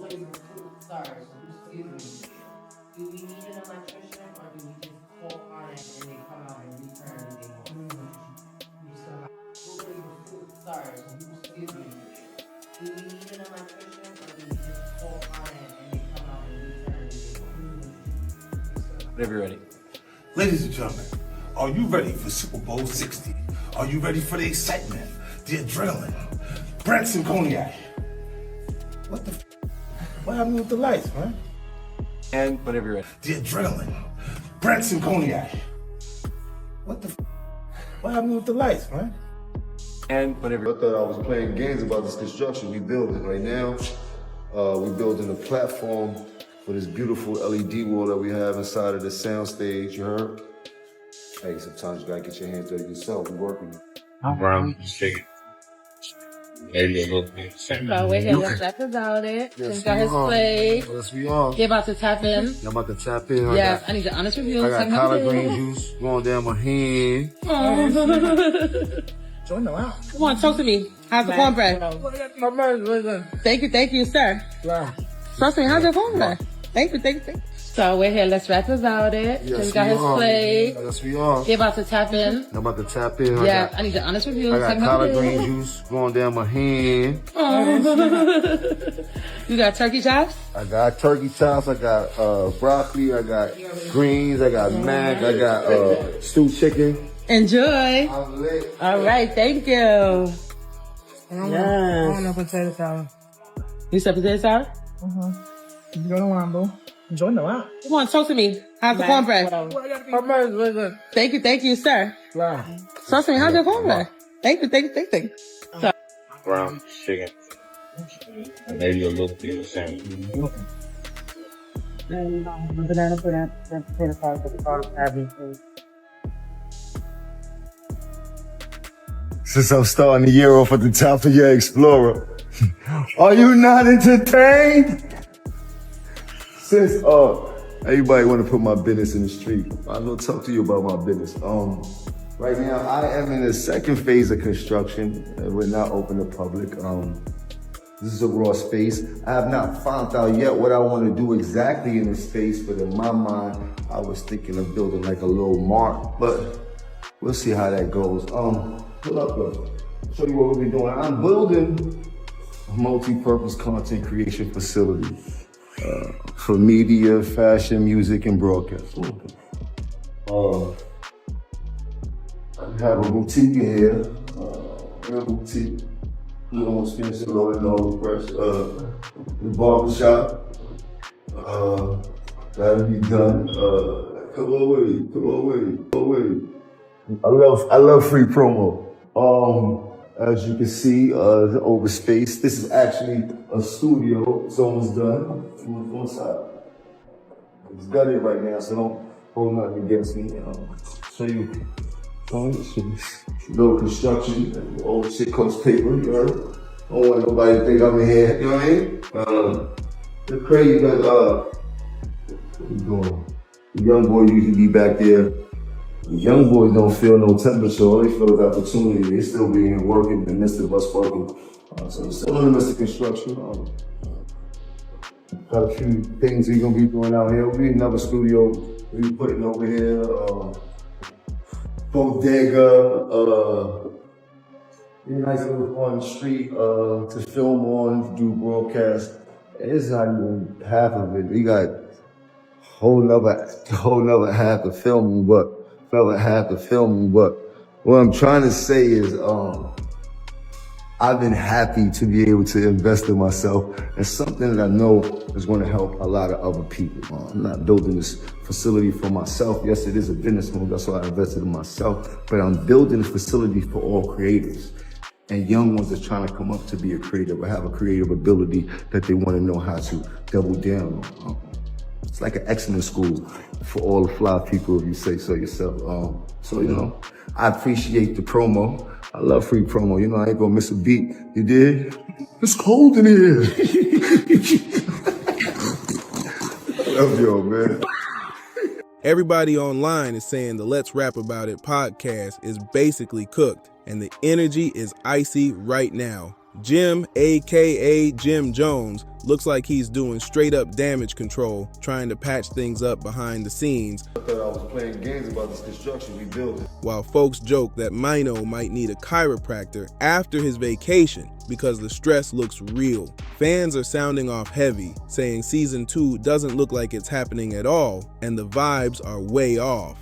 Sorry, excuse me. Do we need an electrician or do we just call on it and they come out and return and they go? Sorry, excuse me. Do we need an electrician or do we just call on it and they come out and return and they go? Whenever you're ready. Ladies and gentlemen, are you ready for Super Bowl 60? Are you ready for the excitement, the adrenaline? Branson Cognac. What the What happened with the lights, man? And whenever you're ready. The adrenaline. Branson Cognac. What the What happened with the lights, man? And whenever. I thought I was playing games about this construction we building right now. We're building a platform for this beautiful LED wall that we have inside of the sound stage, you heard? Hey, sometimes you gotta get your hands dirty yourself. We're working. Brown chicken. Maybe a little bit. So we're here, let's talk about it. He's got his plate. Yes, we are. You're about to tap in. I'm about to tap in. Yes, I need your honest review. I got collard green juice going down my hand. Come on, talk to me. How's the cornbread? Thank you, sir. Trust me, how's your cornbread? Thank you. So we're here, let's rap about it. Yes, He's got his plate. Yes, we are. You're about to tap in. I'm about to tap in. Yeah, I need your honest review. I got collard green juice going down my hand. You got turkey chops? I got turkey chops, I got broccoli, I got greens, I got mac, I got stewed chicken. Enjoy. I'm lit. All right, thank you. I don't know potato salad. You said potato salad? You go to Wambo. Enjoy the wow. Come on, talk to me. How's the cornbread? Thank you, sir. Trust me, how's your cornbread? Thank you. So, Brown chicken. Maybe a little bit of sandwich. Banana potato salad with the garlic cabbage. Since I'm starting the year off at the top of your Explorer, are you not entertained? Since everybody want to put my business in the street, I'm gonna talk to you about my business. Right now I am in the second phase of construction. We're not open to public. This is a raw space. I have not found out yet what I want to do exactly in this space, but in my mind, I was thinking of building like a little mart, but we'll see how that goes. Pull up, show you what we're doing. I'm building a multi-purpose content creation facility for media, fashion, music, and broadcast. I have a boutique in here, real boutique. You know, expensive, low and low fresh. The barbershop, that'll be done. Come away. I love free promo. As you can see, the over space. This is actually a studio. It's almost done. It's on one side. It's gutted right now, so don't hold nothing against me. Show you. Little construction. All the shit costs paper. You heard? Don't want nobody to think I'm in here. You know what I mean? The crazy, but what you doing? The young boy usually be back there. The young boys don't feel no temperature, all they feel is opportunity. They still be here working in the midst of us working. So we're still in the midst of construction. Got a few things we're gonna be doing out here. We need another studio we putting over here. Bodega, nice little fun street to film on, to do broadcast. It's not even half of it. We got whole nother half of filming, but what I'm trying to say is I've been happy to be able to invest in myself. It's something that I know is going to help a lot of other people. I'm not building this facility for myself. Yes, it is a business move. That's why I invested in myself. But I'm building a facility for all creators and young ones that's trying to come up to be a creative or have a creative ability that they want to know how to double down on. It's like an excellent school for all the fly people, if you say so yourself. So, you know, I appreciate the promo. I love free promo. You know, I ain't gonna miss a beat. You did? It's cold in here. I love y'all, man. Everybody online is saying the Let's Rap About It podcast is basically cooked, and the energy is icy right now. Jim, aka Jim Jones, looks like he's doing straight up damage control, trying to patch things up behind the scenes. I thought I was playing games about this construction we building. While folks joke that Maino might need a chiropractor after his vacation because the stress looks real. Fans are sounding off heavy, saying season 2 doesn't look like it's happening at all, and the vibes are way off.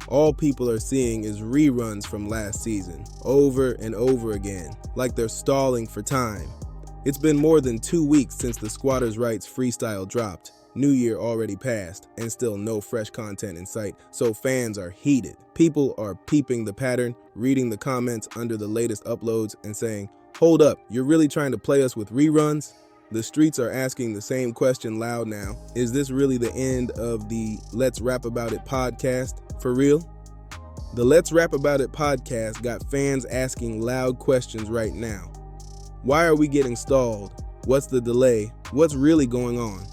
All people are seeing is reruns from last season, over and over again, like they're stalling for time. It's been more than 2 weeks since the Squatters' Rights freestyle dropped. New Year already passed, and still no fresh content in sight, so fans are heated. People are peeping the pattern, reading the comments under the latest uploads, and saying, "Hold up, you're really trying to play us with reruns?" The streets are asking the same question loud now. Is this really the end of the Let's Rap About It podcast? For real? The Let's Rap About It podcast got fans asking loud questions right now. Why are we getting stalled? What's the delay? What's really going on?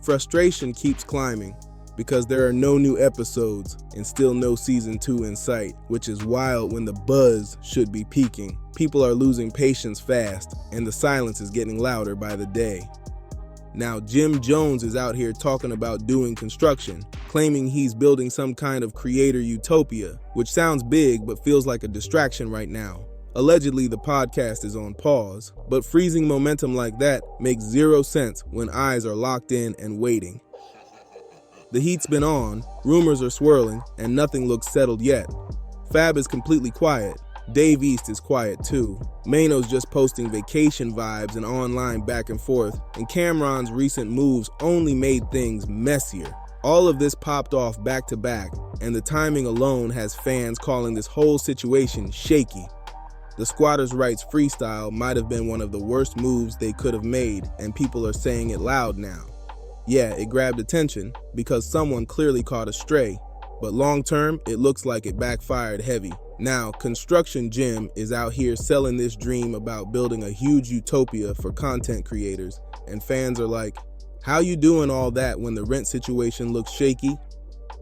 Frustration keeps climbing because there are no new episodes and still no season 2 in sight, which is wild when the buzz should be peaking. People are losing patience fast, and the silence is getting louder by the day. Now, Jim Jones is out here talking about doing construction, claiming he's building some kind of creator utopia, which sounds big but feels like a distraction right now. Allegedly, the podcast is on pause, but freezing momentum like that makes zero sense when eyes are locked in and waiting. The heat's been on, rumors are swirling, and nothing looks settled yet. Fab is completely quiet. Dave East is quiet too. Maino's just posting vacation vibes and online back and forth, and Cameron's recent moves only made things messier. All of this popped off back to back, and the timing alone has fans calling this whole situation shaky. The Squatters' Rights freestyle might have been one of the worst moves they could have made, and people are saying it loud now. Yeah, it grabbed attention because someone clearly caught a stray, but long term, it looks like it backfired heavy. Now, Construction Jim is out here selling this dream about building a huge utopia for content creators, and fans are like, how you doing all that when the rent situation looks shaky?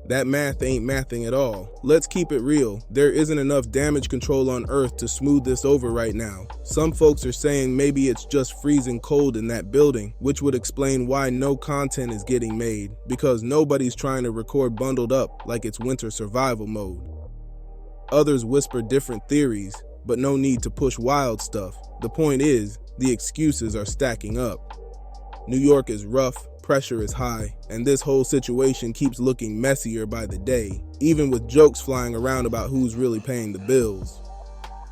That math ain't mathing at all. Let's keep it real. There isn't enough damage control on Earth to smooth this over right now. Some folks are saying maybe it's just freezing cold in that building, which would explain why no content is getting made, because nobody's trying to record bundled up like it's winter survival mode. Others whisper different theories, but no need to push wild stuff. The point is, the excuses are stacking up. New York is rough, pressure is high, and this whole situation keeps looking messier by the day, even with jokes flying around about who's really paying the bills.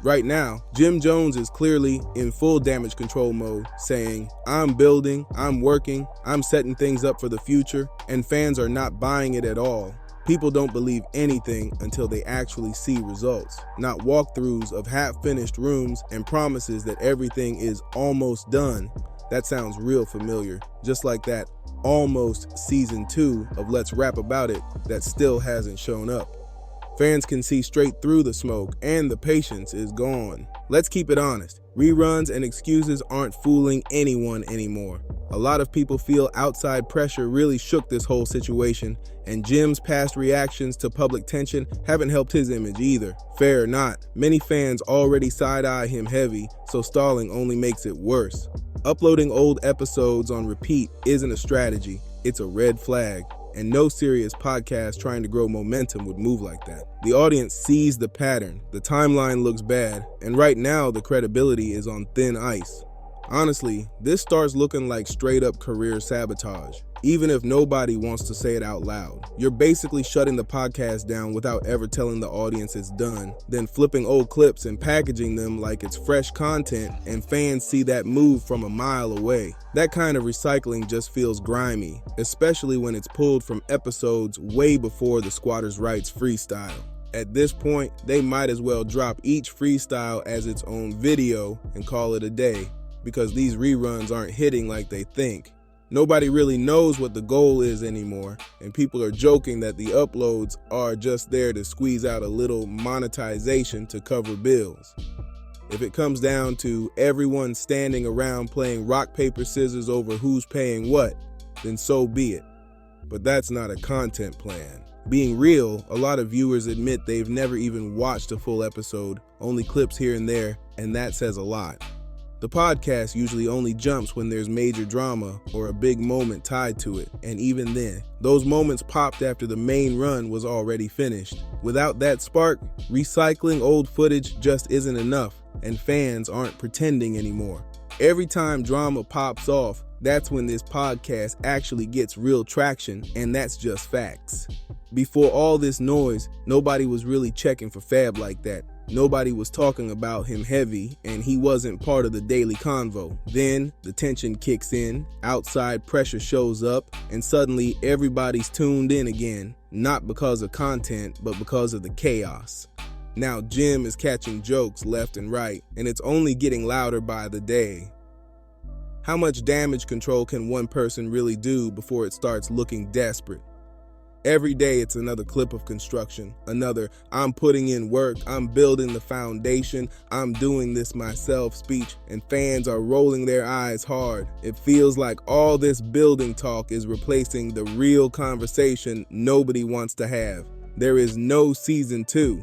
Right now, Jim Jones is clearly in full damage control mode, saying, I'm building, I'm working, I'm setting things up for the future, and fans are not buying it at all. People don't believe anything until they actually see results, not walkthroughs of half-finished rooms and promises that everything is almost done. That sounds real familiar, just like that almost season 2 of Let's Rap About It that still hasn't shown up. Fans can see straight through the smoke, and the patience is gone. Let's keep it honest. Reruns and excuses aren't fooling anyone anymore. A lot of people feel outside pressure really shook this whole situation, and Jim's past reactions to public tension haven't helped his image either. Fair or not, many fans already side-eye him heavy, so stalling only makes it worse. Uploading old episodes on repeat isn't a strategy, it's a red flag. And no serious podcast trying to grow momentum would move like that. The audience sees the pattern, the timeline looks bad, and right now the credibility is on thin ice. Honestly, this starts looking like straight up career sabotage, even if nobody wants to say it out loud. You're basically shutting the podcast down without ever telling the audience it's done, then flipping old clips and packaging them like it's fresh content, and fans see that move from a mile away. That kind of recycling just feels grimy, especially when it's pulled from episodes way before the Squatters' Rights freestyle. At this point, they might as well drop each freestyle as its own video and call it a day, because these reruns aren't hitting like they think. Nobody really knows what the goal is anymore, and people are joking that the uploads are just there to squeeze out a little monetization to cover bills. If it comes down to everyone standing around playing rock, paper, scissors over who's paying what, then so be it. But that's not a content plan. Being real, a lot of viewers admit they've never even watched a full episode, only clips here and there, and that says a lot. The podcast usually only jumps when there's major drama or a big moment tied to it, and even then, those moments popped after the main run was already finished. Without that spark, recycling old footage just isn't enough, and fans aren't pretending anymore. Every time drama pops off, that's when this podcast actually gets real traction, and that's just facts. Before all this noise, nobody was really checking for Fab like that. Nobody was talking about him heavy, and he wasn't part of the daily convo. Then the tension kicks in, outside pressure shows up, and suddenly everybody's tuned in again, not because of content, but because of the chaos. Now Jim is catching jokes left and right, and it's only getting louder by the day. How much damage control can one person really do before it starts looking desperate? Every day it's another clip of construction, another "I'm putting in work, I'm building the foundation, I'm doing this myself" speech, and fans are rolling their eyes hard. It feels like all this building talk is replacing the real conversation nobody wants to have. There is no season 2.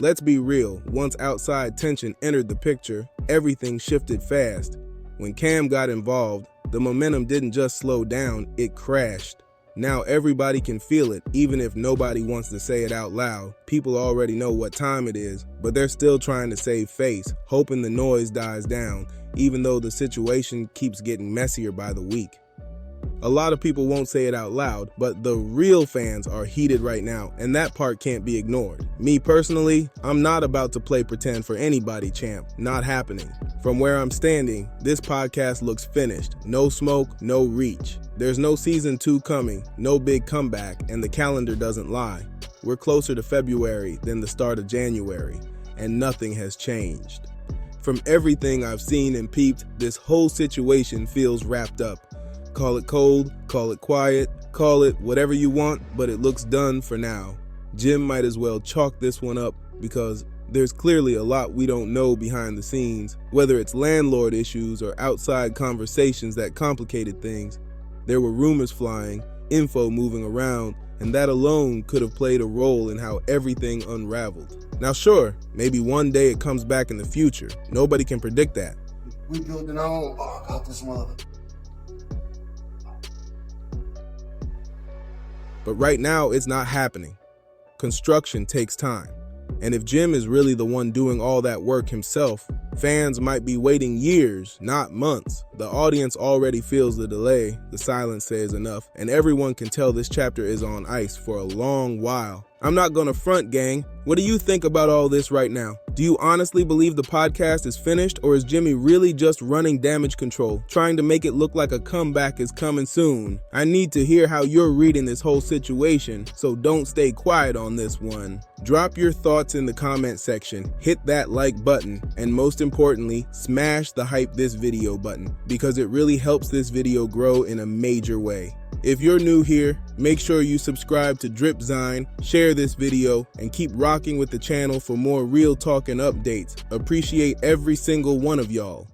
Let's be real, once outside tension entered the picture, everything shifted fast. When Cam got involved, the momentum didn't just slow down, it crashed. Now everybody can feel it, even if nobody wants to say it out loud. People already know what time it is, but they're still trying to save face, hoping the noise dies down, even though the situation keeps getting messier by the week. A lot of people won't say it out loud, but the real fans are heated right now, and that part can't be ignored. Me personally, I'm not about to play pretend for anybody, champ. Not happening. From where I'm standing, this podcast looks finished. No smoke, no reach. There's no season 2 coming, no big comeback, and the calendar doesn't lie. We're closer to February than the start of January, and nothing has changed. From everything I've seen and peeped, this whole situation feels wrapped up. Call it cold, call it quiet, call it whatever you want, but it looks done for now. Jim might as well chalk this one up because there's clearly a lot we don't know behind the scenes, whether it's landlord issues or outside conversations that complicated things. There were rumors flying, info moving around, and that alone could have played a role in how everything unraveled. Now sure, maybe one day it comes back in the future. Nobody can predict that. We building our own ark out this mother. But right now, it's not happening. Construction takes time. And if Jim is really the one doing all that work himself, fans might be waiting years, not months. The audience already feels the delay, the silence says enough, and everyone can tell this chapter is on ice for a long while. I'm not gonna front, gang. What do you think about all this right now? Do you honestly believe the podcast is finished, or is Jimmy really just running damage control, trying to make it look like a comeback is coming soon? I need to hear how you're reading this whole situation, so don't stay quiet on this one. Drop your thoughts in the comment section, hit that like button, and most importantly, smash the hype this video button, because it really helps this video grow in a major way. If you're new here, make sure you subscribe to Dripzine, share this video, and keep rocking with the channel for more real talk and updates. Appreciate every single one of y'all.